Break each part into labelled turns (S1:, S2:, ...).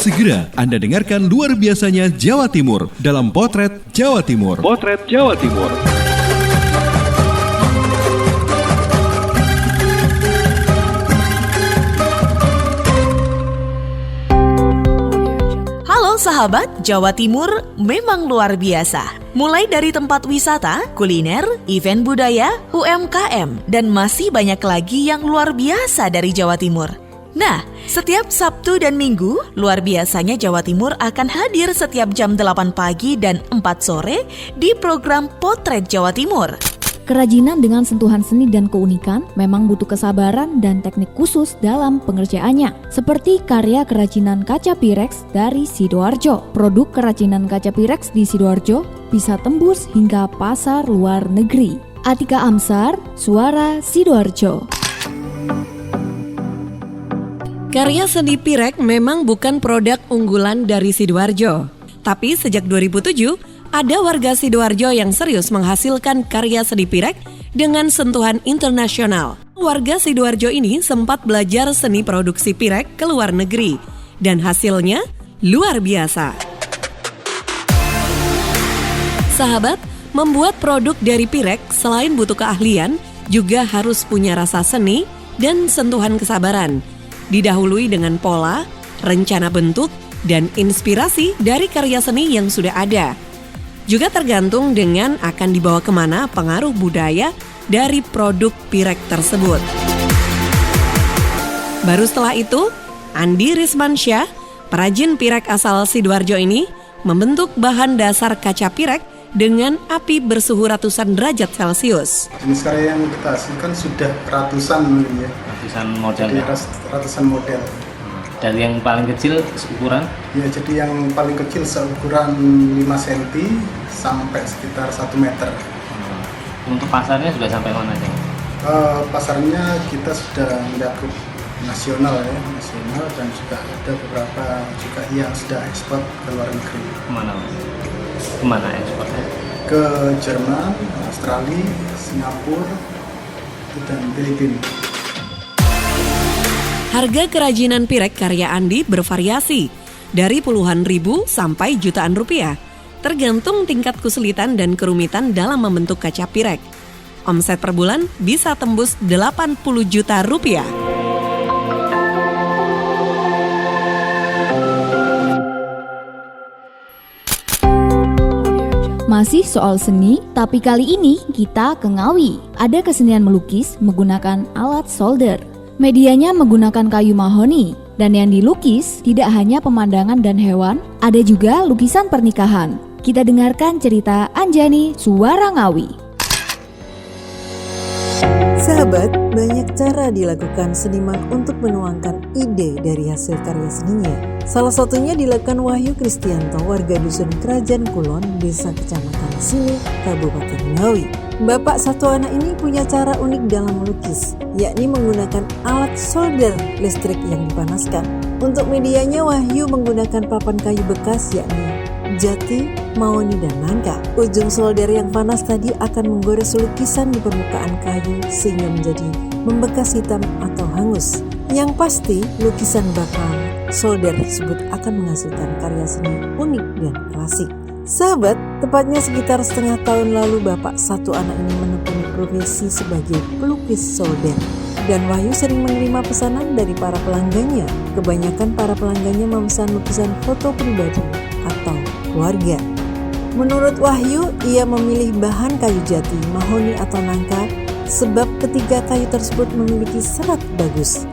S1: Segera Anda dengarkan luar biasanya Jawa Timur dalam Potret Jawa Timur. Potret Jawa Timur.
S2: Halo sahabat, Jawa Timur memang luar biasa. Mulai dari tempat wisata, kuliner, event budaya, UMKM, dan masih banyak lagi yang luar biasa dari Jawa Timur. Nah, setiap Sabtu dan Minggu, luar biasanya Jawa Timur akan hadir setiap jam 8 pagi dan 4 sore di program Potret Jawa Timur.
S3: Kerajinan dengan sentuhan seni dan keunikan memang butuh kesabaran dan teknik khusus dalam pengerjaannya. Seperti karya kerajinan kaca Pirex dari Sidoarjo. Produk kerajinan kaca Pirex di Sidoarjo bisa tembus hingga pasar luar negeri. Atika Amsar, Suara Sidoarjo.
S4: Karya seni Pirek memang bukan produk unggulan dari Sidoarjo. Tapi sejak 2007, ada warga Sidoarjo yang serius menghasilkan karya seni Pirek dengan sentuhan internasional. Warga Sidoarjo ini sempat belajar seni produksi Pirek ke luar negeri. Dan hasilnya luar biasa. Sahabat, membuat produk dari Pirek selain butuh keahlian, juga harus punya rasa seni dan sentuhan kesabaran. Didahului dengan pola, rencana bentuk, dan inspirasi dari karya seni yang sudah ada. Juga tergantung dengan akan dibawa kemana pengaruh budaya dari produk Pirek tersebut. Baru setelah itu, Andi Rismansyah, perajin Pirek asal Sidoarjo ini, membentuk bahan dasar kaca Pirek dengan api bersuhu ratusan derajat Celcius.
S5: Jenis karya yang kita hasilkan sudah ratusan ya.
S6: Ratusan model ya?
S5: Ratusan model.
S6: Dari yang paling kecil seukuran?
S5: Ya, jadi yang paling kecil seukuran 5 cm sampai sekitar 1 meter.
S6: Untuk pasarnya sudah sampai mana, Ceng?
S5: Pasarnya kita sudah mencakup nasional ya, nasional, dan juga ada beberapa juga yang sudah ekspor ke luar negeri.
S6: Kemana, Mas? Kemana ekspornya?
S5: Ke Jerman, Australia, Singapura, dan Filipina.
S4: Harga kerajinan Pirek karya Andi bervariasi dari puluhan ribu sampai jutaan rupiah, tergantung tingkat kesulitan dan kerumitan dalam membentuk kaca Pirek. Omset per bulan bisa tembus 80 juta rupiah.
S3: Masih soal seni, tapi kali ini kita ke Ngawi. Ada kesenian melukis menggunakan alat solder. Medianya menggunakan kayu mahoni. Dan yang dilukis tidak hanya pemandangan dan hewan, ada juga lukisan pernikahan. Kita dengarkan cerita Anjani, Suara Ngawi.
S7: Sahabat, banyak cara dilakukan seniman untuk menuangkan ide dari hasil karya seninya. Salah satunya dilakukan Wahyu Kristianto, warga dusun Kerajaan Kulon, desa Kecamatan Sini, Kabupaten Ngawi. Bapak satu anak ini punya cara unik dalam melukis, yakni menggunakan alat solder listrik yang dipanaskan. Untuk medianya, Wahyu menggunakan papan kayu bekas, yakni jati, mahoni, dan nangka. Ujung solder yang panas tadi akan menggores lukisan di permukaan kayu sehingga menjadi membekas hitam atau hangus. Yang pasti, lukisan bakal solder tersebut akan menghasilkan karya seni unik dan klasik. Sahabat, tepatnya sekitar setengah tahun lalu bapak satu anak ini menekuni profesi sebagai pelukis solder. Dan Wahyu sering menerima pesanan dari para pelanggannya. Kebanyakan para pelanggannya memesan lukisan foto pribadi atau keluarga. Menurut Wahyu, ia memilih bahan kayu jati, mahoni atau nangka sebab ketiga kayu tersebut memiliki serat bagus.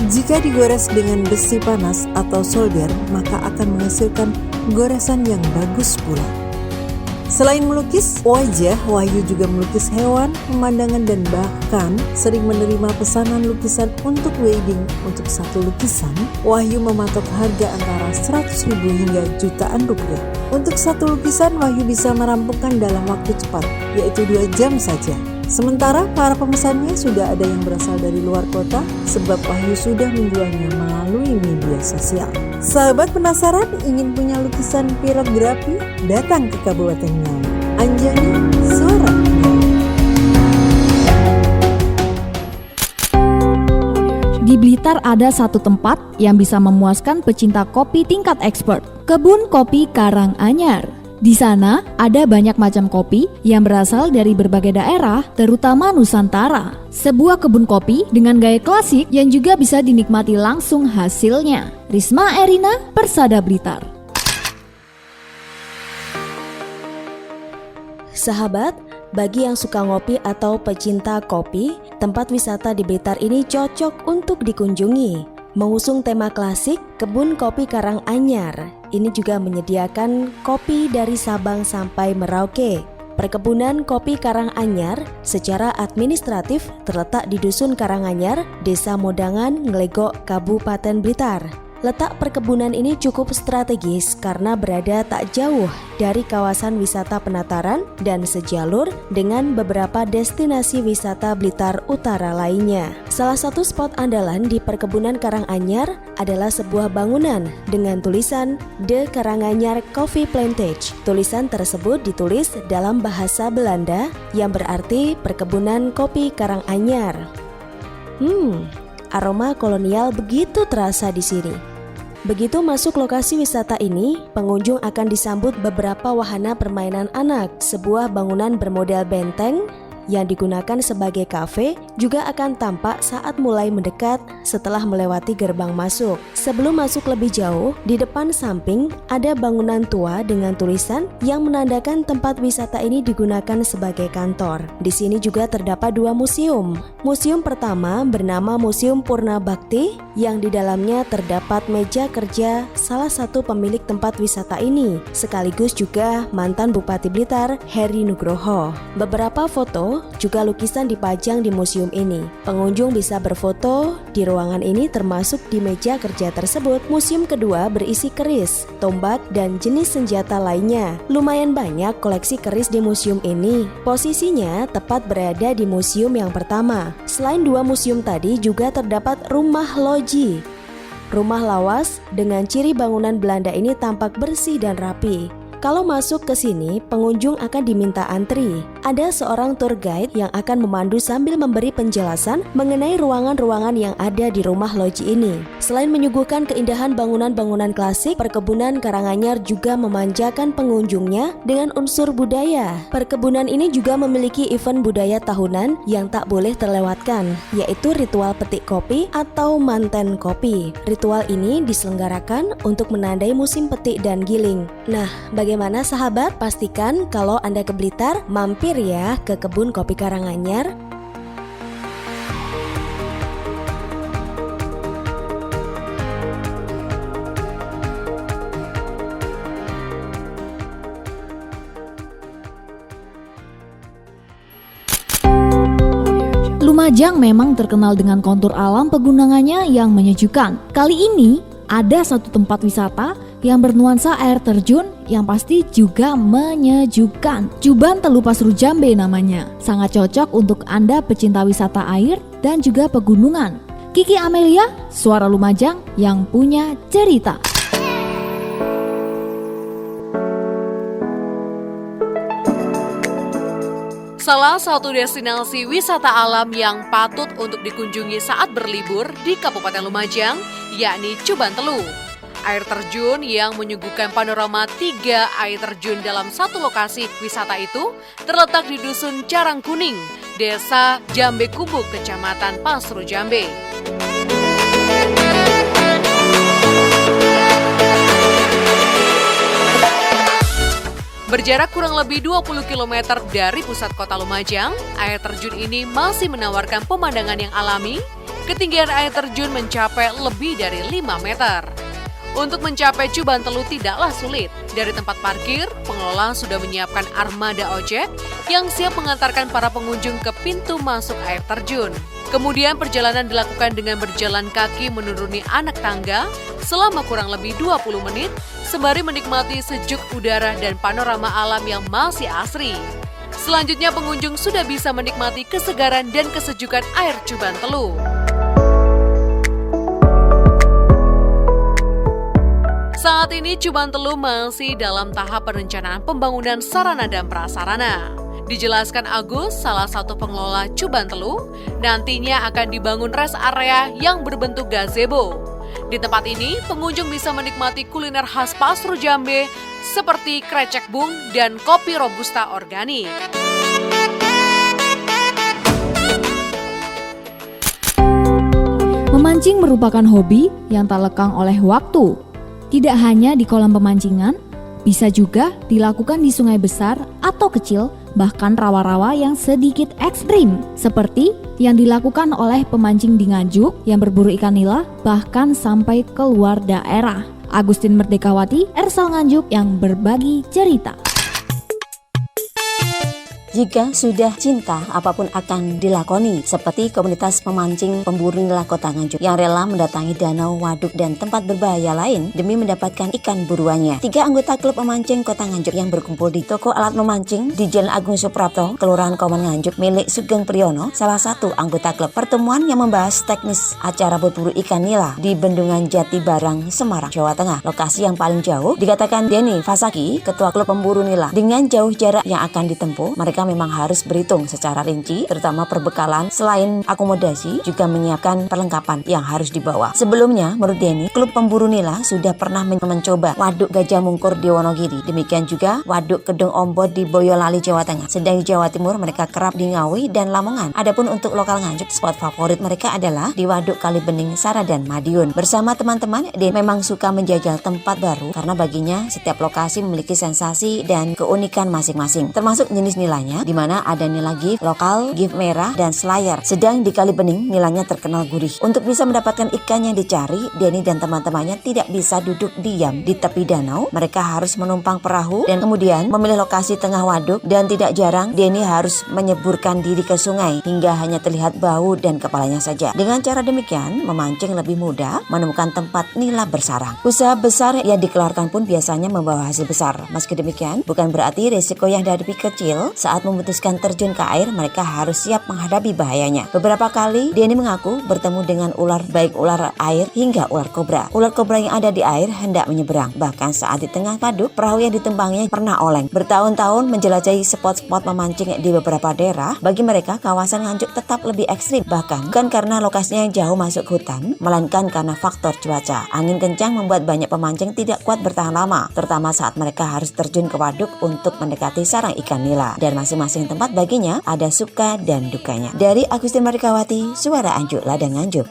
S7: Jika digores dengan besi panas atau solder, maka akan menghasilkan goresan yang bagus pula. Selain melukis wajah, Wahyu juga melukis hewan, pemandangan, dan bahkan sering menerima pesanan lukisan untuk wedding. Untuk satu lukisan, Wahyu mematok harga antara 100.000 hingga jutaan rupiah. Untuk satu lukisan, Wahyu bisa merampungkan dalam waktu cepat, yaitu 2 jam saja. Sementara para pemesannya sudah ada yang berasal dari luar kota sebab Wahyu sudah menjualnya melalui media sosial. Sahabat penasaran ingin punya lukisan pirografi? Datang ke Kabupaten Ngawi. Anjani, Suara Ngawi.
S3: Di Blitar ada satu tempat yang bisa memuaskan pecinta kopi tingkat expert, Kebun Kopi Karanganyar. Di sana ada banyak macam kopi yang berasal dari berbagai daerah, terutama Nusantara. Sebuah kebun kopi dengan gaya klasik yang juga bisa dinikmati langsung hasilnya. Risma Erina, Persada Blitar.
S8: Sahabat, bagi yang suka ngopi atau pecinta kopi, tempat wisata di Blitar ini cocok untuk dikunjungi. Mengusung tema klasik, Kebun Kopi Karanganyar ini juga menyediakan kopi dari Sabang sampai Merauke. Perkebunan Kopi Karanganyar secara administratif terletak di Dusun Karanganyar, Desa Modangan, Nglegok, Kabupaten Blitar. Letak perkebunan ini cukup strategis karena berada tak jauh dari kawasan wisata Penataran dan sejalur dengan beberapa destinasi wisata Blitar Utara lainnya. Salah satu spot andalan di perkebunan Karanganyar adalah sebuah bangunan dengan tulisan The Karanganyar Coffee Plantage. Tulisan tersebut ditulis dalam bahasa Belanda yang berarti perkebunan kopi Karanganyar. Aroma kolonial begitu terasa di sini. Begitu masuk lokasi wisata ini, pengunjung akan disambut beberapa wahana permainan anak. Sebuah bangunan bermodel benteng yang digunakan sebagai kafe juga akan tampak saat mulai mendekat setelah melewati gerbang masuk. Sebelum masuk lebih jauh, di depan samping ada bangunan tua dengan tulisan yang menandakan tempat wisata ini digunakan sebagai kantor. Di sini juga terdapat dua museum. Museum pertama bernama Museum Purna Bakti yang di dalamnya terdapat meja kerja salah satu pemilik tempat wisata ini, sekaligus juga mantan Bupati Blitar, Heri Nugroho. Beberapa foto juga lukisan dipajang di museum ini. Pengunjung bisa berfoto di ruangan ini termasuk di meja kerja tersebut. Museum kedua berisi keris, tombak, dan jenis senjata lainnya. Lumayan banyak koleksi keris di museum ini. Posisinya tepat berada di museum yang pertama. Selain dua museum tadi juga terdapat rumah loji. Rumah lawas dengan ciri bangunan Belanda ini tampak bersih dan rapi. Kalau masuk ke sini, pengunjung akan diminta antri. Ada seorang tour guide yang akan memandu sambil memberi penjelasan mengenai ruangan-ruangan yang ada di rumah loji ini. Selain menyuguhkan keindahan bangunan-bangunan klasik, perkebunan Karanganyar juga memanjakan pengunjungnya dengan unsur budaya. Perkebunan ini juga memiliki event budaya tahunan yang tak boleh terlewatkan, yaitu ritual petik kopi atau manten kopi. Ritual ini diselenggarakan untuk menandai musim petik dan giling. Nah, bagaimana sahabat? Pastikan kalau Anda ke Blitar, mampir ya ke Kebun Kopi Karanganyar.
S3: Lumajang memang terkenal dengan kontur alam pegunungannya yang menyejukkan. Kali ini ada satu tempat wisata yang bernuansa air terjun yang pasti juga menyejukkan. Juban Telu Pasru Jambe namanya. Sangat cocok untuk Anda pecinta wisata air dan juga pegunungan. Kiki Amelia, Suara Lumajang yang punya cerita.
S9: Salah satu destinasi wisata alam yang patut untuk dikunjungi saat berlibur di Kabupaten Lumajang, yakni Juban Telu. Air terjun yang menyuguhkan panorama 3 air terjun dalam satu lokasi wisata itu terletak di Dusun Carang Kuning, Desa Jambe Kubuk, Kecamatan Pasru Jambe. Berjarak kurang lebih 20 km dari pusat kota Lumajang, air terjun ini masih menawarkan pemandangan yang alami. Ketinggian air terjun mencapai lebih dari 5 meter. Untuk mencapai Juban Telu tidaklah sulit. Dari tempat parkir, pengelola sudah menyiapkan armada ojek yang siap mengantarkan para pengunjung ke pintu masuk air terjun. Kemudian perjalanan dilakukan dengan berjalan kaki menuruni anak tangga selama kurang lebih 20 menit sembari menikmati sejuk udara dan panorama alam yang masih asri. Selanjutnya pengunjung sudah bisa menikmati kesegaran dan kesejukan air Juban Telu. Saat ini Juban Telu masih dalam tahap perencanaan pembangunan sarana dan prasarana. Dijelaskan Agus, salah satu pengelola Cuban Telu, nantinya akan dibangun rest area yang berbentuk gazebo. Di tempat ini, pengunjung bisa menikmati kuliner khas Pasru Jambe seperti krecek bung dan kopi robusta organik.
S3: Memancing merupakan hobi yang tak lekang oleh waktu. Tidak hanya di kolam pemancingan, bisa juga dilakukan di sungai besar atau kecil, bahkan rawa-rawa yang sedikit ekstrim, seperti yang dilakukan oleh pemancing di Nganjuk yang berburu ikan nila bahkan sampai keluar daerah. Agustin Merdekawati, Ersal Nganjuk yang berbagi cerita.
S10: Jika sudah cinta, apapun akan dilakoni, seperti komunitas pemancing pemburu nila Kota Nganjuk yang rela mendatangi danau, waduk, dan tempat berbahaya lain demi mendapatkan ikan buruannya. 3 anggota klub pemancing Kota Nganjuk yang berkumpul di toko alat memancing di Jalan Agung Suprapto, Kelurahan Kauman Nganjuk milik Sugeng Priyono, salah satu anggota klub. Pertemuan yang membahas teknis acara berburu ikan nila di Bendungan Jati Barang, Semarang, Jawa Tengah. Lokasi yang paling jauh dikatakan Denny Fasaki, ketua klub pemburu nila. Dengan jauh jarak yang akan ditempuh, mereka memang harus berhitung secara rinci, terutama perbekalan. Selain akomodasi, juga menyiapkan perlengkapan yang harus dibawa. Sebelumnya, menurut Denny, klub pemburu nila sudah pernah mencoba waduk Gajah Mungkur di Wonogiri. Demikian juga waduk Kedung Ombod di Boyolali, Jawa Tengah. Sedang di Jawa Timur, mereka kerap di Ngawi dan Lamongan. Adapun untuk lokal Nganjuk, spot favorit mereka adalah di waduk Kalibening, Sara, dan Madiun. Bersama teman-teman, Denny memang suka menjajal tempat baru karena baginya setiap lokasi memiliki sensasi dan keunikan masing-masing, termasuk jenis nilainya, di mana ada nila gift lokal, gift merah, dan slayer. Sedang di Kalibening, nilainya terkenal gurih. Untuk bisa mendapatkan ikan yang dicari, Denny dan teman-temannya tidak bisa duduk diam di tepi danau. Mereka harus menumpang perahu dan kemudian memilih lokasi tengah waduk, dan tidak jarang Denny harus menyeburkan diri ke sungai hingga hanya terlihat bahu dan kepalanya saja. Dengan cara demikian, memancing lebih mudah menemukan tempat nila bersarang. Usaha besar yang dikeluarkan pun biasanya membawa hasil besar. Meski demikian, bukan berarti risiko yang dihadapi kecil. Saat memutuskan terjun ke air, mereka harus siap menghadapi bahayanya. Beberapa kali Denny mengaku bertemu dengan ular, baik ular air hingga ular kobra. Ular kobra yang ada di air hendak menyeberang. Bahkan saat di tengah waduk, perahu yang ditumpanginya pernah oleng. Bertahun-tahun menjelajahi spot-spot memancing di beberapa daerah, bagi mereka kawasan Nganjuk tetap lebih ekstrim. Bahkan bukan karena lokasinya yang jauh masuk hutan, melainkan karena faktor cuaca. Angin kencang membuat banyak pemancing tidak kuat bertahan lama, terutama saat mereka harus terjun ke waduk untuk mendekati sarang ikan nila. Dan masing-masing tempat baginya ada suka dan dukanya. Dari Agustin Merdekawati, Suara Anjuk, Ladang Nganjuk.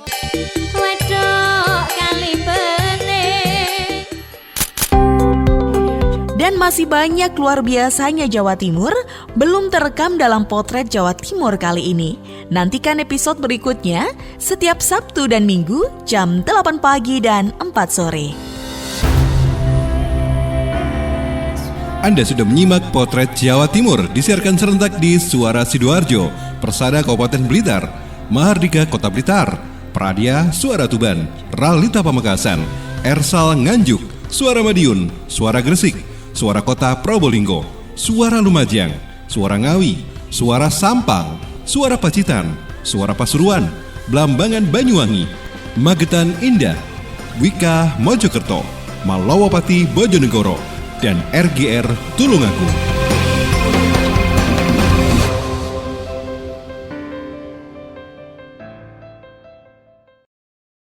S2: Dan masih banyak luar biasanya Jawa Timur belum terekam dalam Potret Jawa Timur kali ini. Nantikan episode berikutnya setiap Sabtu dan Minggu jam 8 pagi dan 4 sore.
S1: Anda sudah menyimak Potret Jawa Timur disiarkan serentak di Suara Sidoarjo, Persada Kabupaten Blitar, Mahardika Kota Blitar, Pradia Suara Tuban, Ralita Pamekasan, Ersal Nganjuk, Suara Madiun, Suara Gresik, Suara Kota Probolinggo, Suara Lumajang, Suara Ngawi, Suara Sampang, Suara Pacitan, Suara Pasuruan, Blambangan Banyuwangi, Magetan Indah, Wika Mojokerto, Malawapati Bojonegoro, dan RGR Tulungagung.